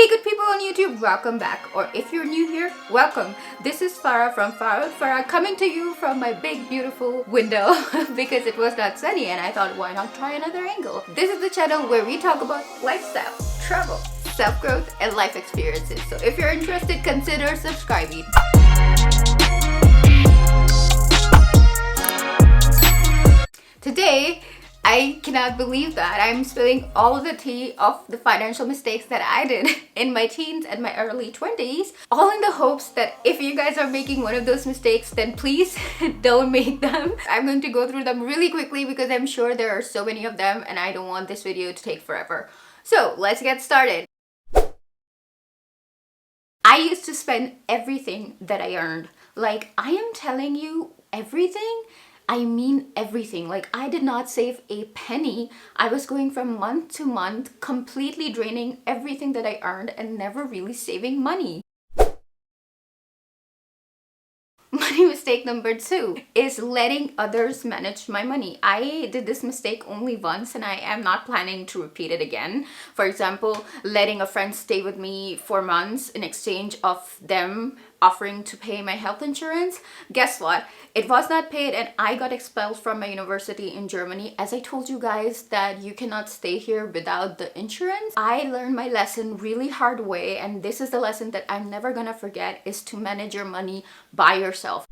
good people on YouTube, welcome back. Or if you're new here, welcome. This is Farah from FaroutFarah coming to you from my big beautiful window because it was not sunny and I thought why not try another angle. This is the channel where we talk about lifestyle, travel, self-growth and life experiences. So if you're interested, consider subscribing. Today, I cannot believe that I'm spilling all of the tea of the financial mistakes that I did in my teens and my early 20s, all in the hopes that if you guys are making one of those mistakes, then please don't make them. I'm going to go through them really quickly because I'm sure there are so many of them and I don't want this video to take forever. So let's get started. I used to spend everything that I earned. Like, I am telling you, everything. I mean everything. Like, I did not save a penny. I was going from month to month, completely draining everything that I earned and never really saving money. Money mistake number 2 is letting others manage my money. I did this mistake only once and I am not planning to repeat it again. For example, letting a friend stay with me for months in exchange of them offering to pay my health insurance. Guess what? It was not paid and I got expelled from my university in Germany. As I told you guys that you cannot stay here without the insurance. I learned my lesson really hard way, and this is the lesson that I'm never gonna forget, is to manage your money by yourself.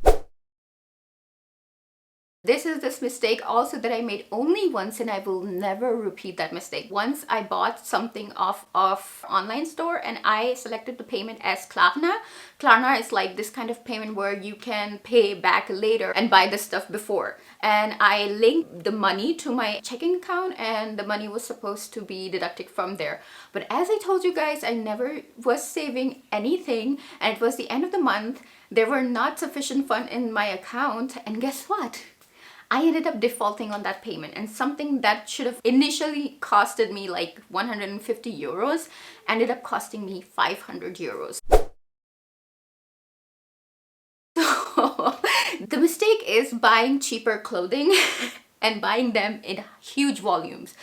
This is this mistake also that I made only once and I will never repeat that mistake. Once I bought something off of online store and I selected the payment as Klarna. Klarna is like this kind of payment where you can pay back later and buy the stuff before. And I linked the money to my checking account and the money was supposed to be deducted from there. But as I told you guys, I never was saving anything and it was the end of the month. There were not sufficient funds in my account and guess what? I ended up defaulting on that payment, and something that should have initially costed me like 150 euros ended up costing me 500 euros. So, the mistake is buying cheaper clothing and buying them in huge volumes.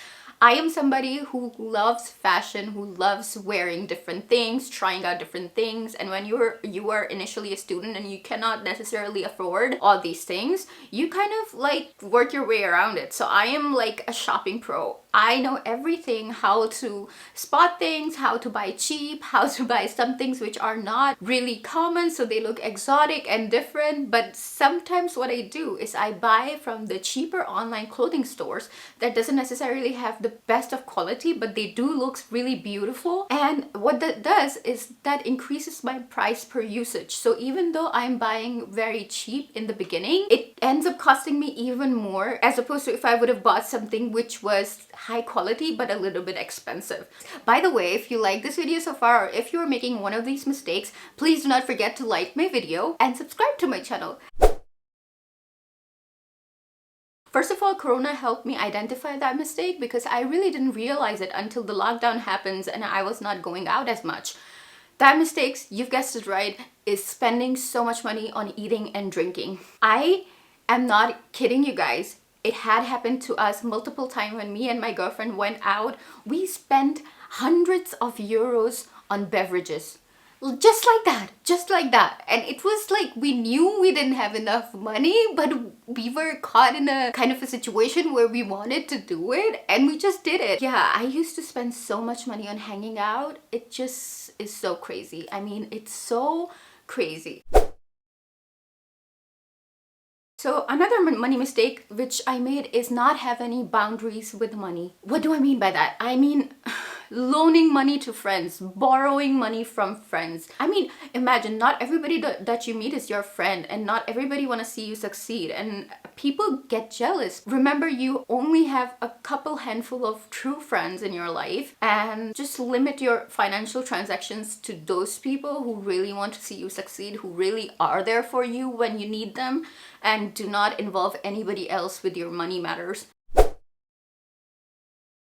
I am somebody who loves fashion, who loves wearing different things, trying out different things, and when you are initially a student and you cannot necessarily afford all these things, you kind of like work your way around it. So I am like a shopping pro. I know everything, how to spot things, how to buy cheap, how to buy some things which are not really common so they look exotic and different. But sometimes what I do is I buy from the cheaper online clothing stores that doesn't necessarily have the best of quality, but they do look really beautiful. And what that does is that increases my price per usage. So even though I'm buying very cheap in the beginning, it ends up costing me even more as opposed to if I would have bought something which was high quality but a little bit expensive. By the way, if you like this video so far, or if you're making one of these mistakes, please do not forget to like my video and subscribe to my channel. First of all, Corona helped me identify that mistake because I really didn't realize it until the lockdown happens and I was not going out as much. That mistake, you've guessed it right, is spending so much money on eating and drinking. I am not kidding you guys. It had happened to us multiple times when me and my girlfriend went out. We spent hundreds of euros on beverages. Just like that. And it was like we knew we didn't have enough money, but we were caught in a kind of a situation where we wanted to do it and we just did it. Yeah, I used to spend so much money on hanging out. It just is so crazy. I mean, it's so crazy. So another money mistake which I made is not have any boundaries with money. What do I mean by that? I mean loaning money to friends, borrowing money from friends. I mean, imagine not everybody that you meet is your friend and not everybody want to see you succeed and people get jealous. Remember, you only have a couple handful of true friends in your life and just limit your financial transactions to those people who really want to see you succeed, who really are there for you when you need them, and do not involve anybody else with your money matters.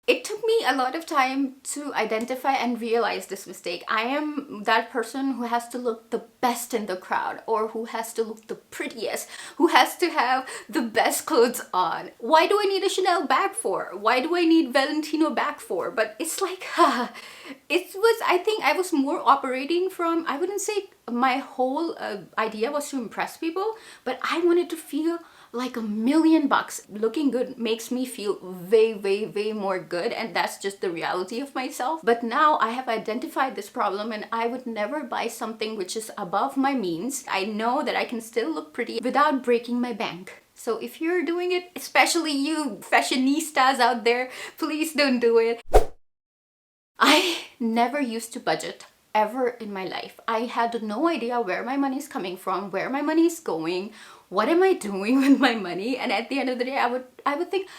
It took me a lot of time to identify and realize this mistake. I am that person who has to look the best in the crowd, or who has to look the prettiest, who has to have the best clothes on. Why do I need a Chanel bag for? Why do I need Valentino bag for? But it's like, I think I was more operating from, I wouldn't say my whole idea was to impress people, but I wanted to feel like $1,000,000. Looking good makes me feel way more good, and that's just the reality of myself. But now I have identified this problem, and I would never buy something which is above my means. I know that I can still look pretty without breaking my bank. So if you're doing it, especially you fashionistas out there, please don't do it. I never used to budget ever in my life. I had no idea where my money is coming from, where my money is going, what am I doing with my money. And at the end of the day, I would think,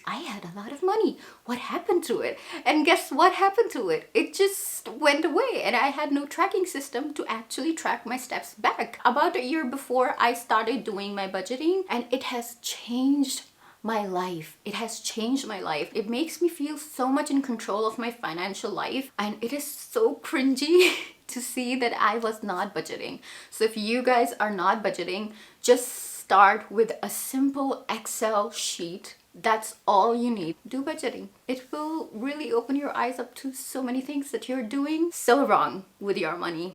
I had a lot of money. What happened to it? And guess what happened to it? It just went away, and I had no tracking system to actually track my steps back. About a year before, I started doing my budgeting, and it has changed my life. It has changed my life. It makes me feel so much in control of my financial life, and it is so cringy to see that I was not budgeting. So if you guys are not budgeting, just start with a simple Excel sheet. That's all you need. Do budgeting. It will really open your eyes up to so many things that you're doing so wrong with your money.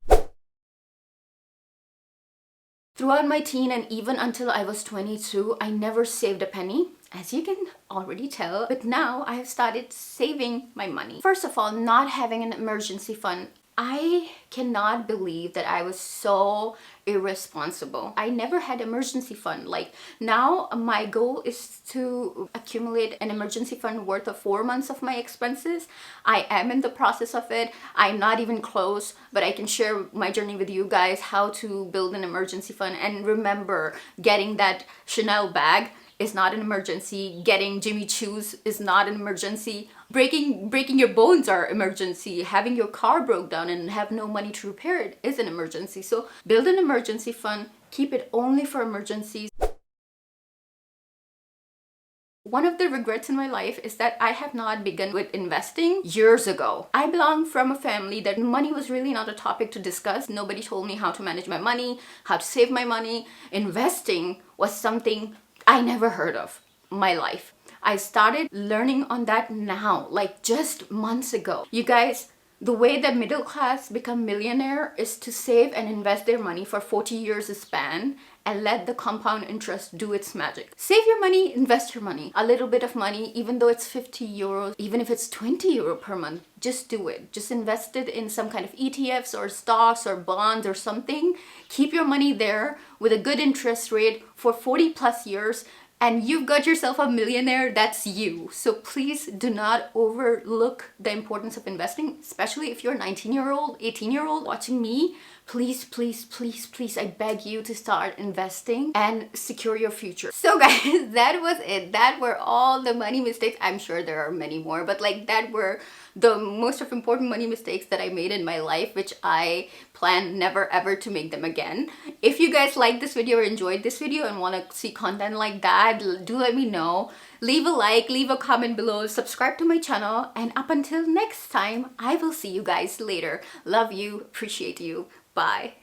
Throughout my teen and even until I was 22, I never saved a penny, as you can already tell. But now I have started saving my money. First of all, not having an emergency fund. I cannot believe that I was so irresponsible. I never had emergency fund. Like now my goal is to accumulate an emergency fund worth of 4 months of my expenses. I am in the process of it. I'm not even close, but I can share my journey with you guys, how to build an emergency fund. And remember, getting that Chanel bag is not an emergency. Getting Jimmy Choo's is not an emergency. Breaking your bones are emergency. Having your car broke down and have no money to repair it is an emergency. So build an emergency fund. Keep it only for emergencies. One of the regrets in my life is that I have not begun with investing years ago. I belong from a family that money was really not a topic to discuss. Nobody told me how to manage my money, how to save my money. Investing was something I never heard of in my life. I started learning on that now, like just months ago. You guys, the way the middle class become millionaire is to save and invest their money for 40 years span and let the compound interest do its magic. Save your money, invest your money. A little bit of money, even though it's 50 euros, even if it's 20 euro per month, just do it. Just invest it in some kind of ETFs or stocks or bonds or something. Keep your money there with a good interest rate for 40 plus years, and you've got yourself a millionaire. That's you. So please do not overlook the importance of investing, especially if you're a 19-year-old, 18-year-old watching me. Please, I beg you to start investing and secure your future. So guys, that was it. That were all the money mistakes. I'm sure there are many more, but like that were the most of important money mistakes that I made in my life, which I plan never ever to make them again. If you guys like this video or enjoyed this video and want to see content like that, do let me know. Leave a like, leave a comment below, subscribe to my channel, and up until next time, I will see you guys later. Love you, appreciate you. Bye.